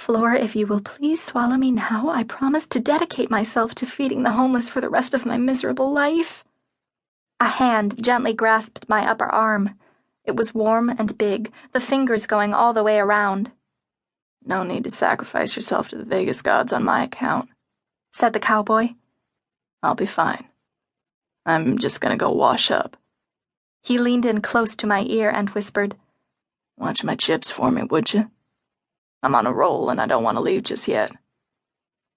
floor, if you will please swallow me now, I promise to dedicate myself to feeding the homeless for the rest of my miserable life. A hand gently grasped my upper arm. It was warm and big, the fingers going all the way around. No need to sacrifice yourself to the Vegas gods on my account, said the cowboy. I'll be fine. I'm just gonna go wash up. He leaned in close to my ear and whispered, Watch my chips for me, would you? I'm on a roll and I don't want to leave just yet.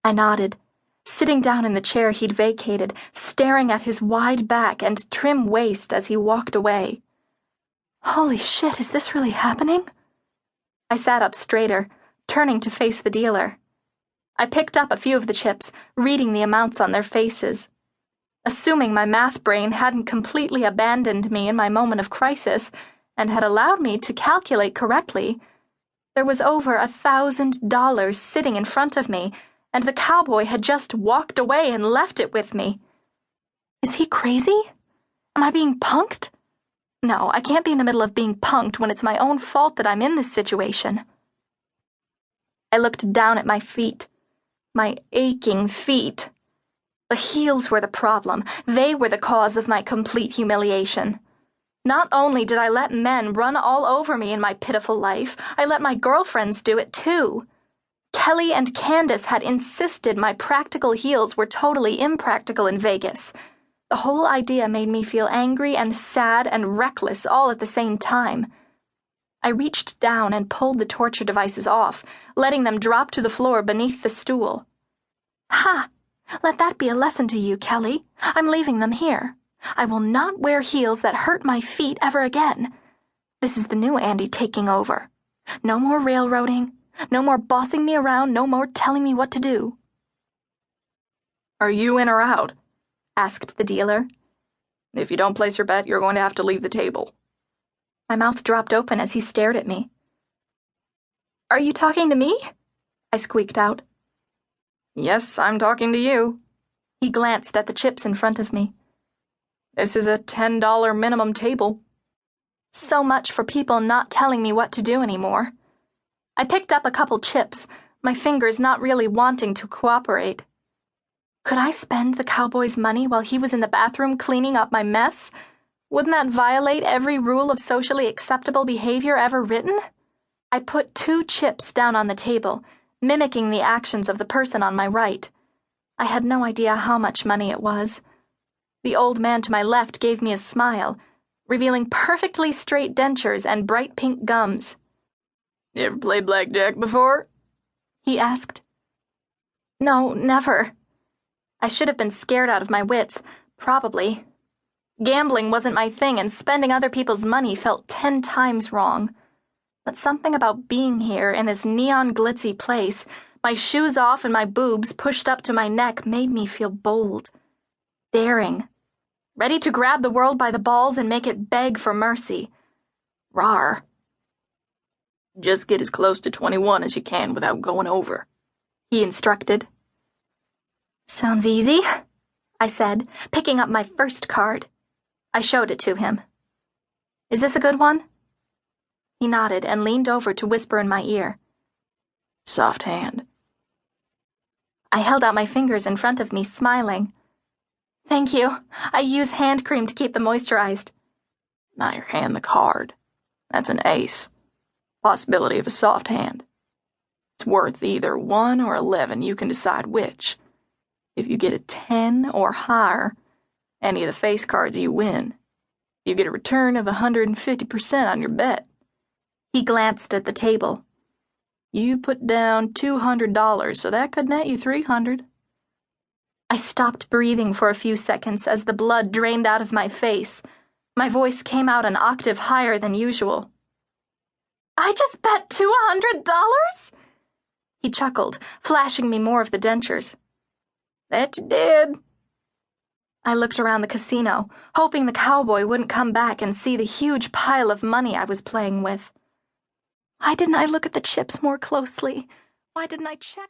I nodded, sitting down in the chair he'd vacated, staring at his wide back and trim waist as he walked away. Holy shit, is this really happening? I sat up straighter, turning to face the dealer. I picked up a few of the chips, reading the amounts on their faces. Assuming my math brain hadn't completely abandoned me in my moment of crisis and had allowed me to calculate correctly, there was over $1,000 sitting in front of me, and the cowboy had just walked away and left it with me. Is he crazy? Am I being punked? No, I can't be in the middle of being punked when it's my own fault that I'm in this situation. I looked down at my feet, my aching feet. The heels were the problem. They were the cause of my complete humiliation. Not only did I let men run all over me in my pitiful life, I let my girlfriends do it too. Kelly and Candace had insisted my practical heels were totally impractical in Vegas. The whole idea made me feel angry and sad and reckless all at the same time. I reached down and pulled the torture devices off, letting them drop to the floor beneath the stool. Ha! Let that be a lesson to you, Kelly. I'm leaving them here. I will not wear heels that hurt my feet ever again. This is the new Andie taking over. No more railroading, no more bossing me around, no more telling me what to do. Are you in or out? Asked the dealer. If you don't place your bet, you're going to have to leave the table. My mouth dropped open as he stared at me. Are you talking to me? I squeaked out. Yes, I'm talking to you. He glanced at the chips in front of me. This is a $10 minimum table. So much for people not telling me what to do anymore. I picked up a couple chips, my fingers not really wanting to cooperate. Could I spend the cowboy's money while he was in the bathroom cleaning up my mess? Wouldn't that violate every rule of socially acceptable behavior ever written? I put 2 chips down on the table, mimicking the actions of the person on my right. I had no idea how much money it was. The old man to my left gave me a smile, revealing perfectly straight dentures and bright pink gums. You ever played blackjack before? He asked. No, never. I should have been scared out of my wits, probably. Gambling wasn't my thing, and spending other people's money felt 10 times wrong. But something about being here in this neon glitzy place, my shoes off and my boobs pushed up to my neck, made me feel bold. Daring. Ready to grab the world by the balls and make it beg for mercy. Rawr. Just get as close to 21 as you can without going over, he instructed. Sounds easy, I said, picking up my first card. I showed it to him. Is this a good one? He nodded and leaned over to whisper in my ear. Soft hand. I held out my fingers in front of me, smiling. Thank you. I use hand cream to keep them moisturized. Now your hand the card. That's an ace. Possibility of a soft hand. It's worth either 1 or 11. You can decide which. If you get a 10 or higher, any of the face cards you win. You get a return of 150% on your bet. He glanced at the table. You put down $200, so that could net you $300. I stopped breathing for a few seconds as the blood drained out of my face. My voice came out an octave higher than usual. I just bet $200? He chuckled, flashing me more of the dentures. That you did. I looked around the casino, hoping the cowboy wouldn't come back and see the huge pile of money I was playing with. Why didn't I look at the chips more closely? Why didn't I check?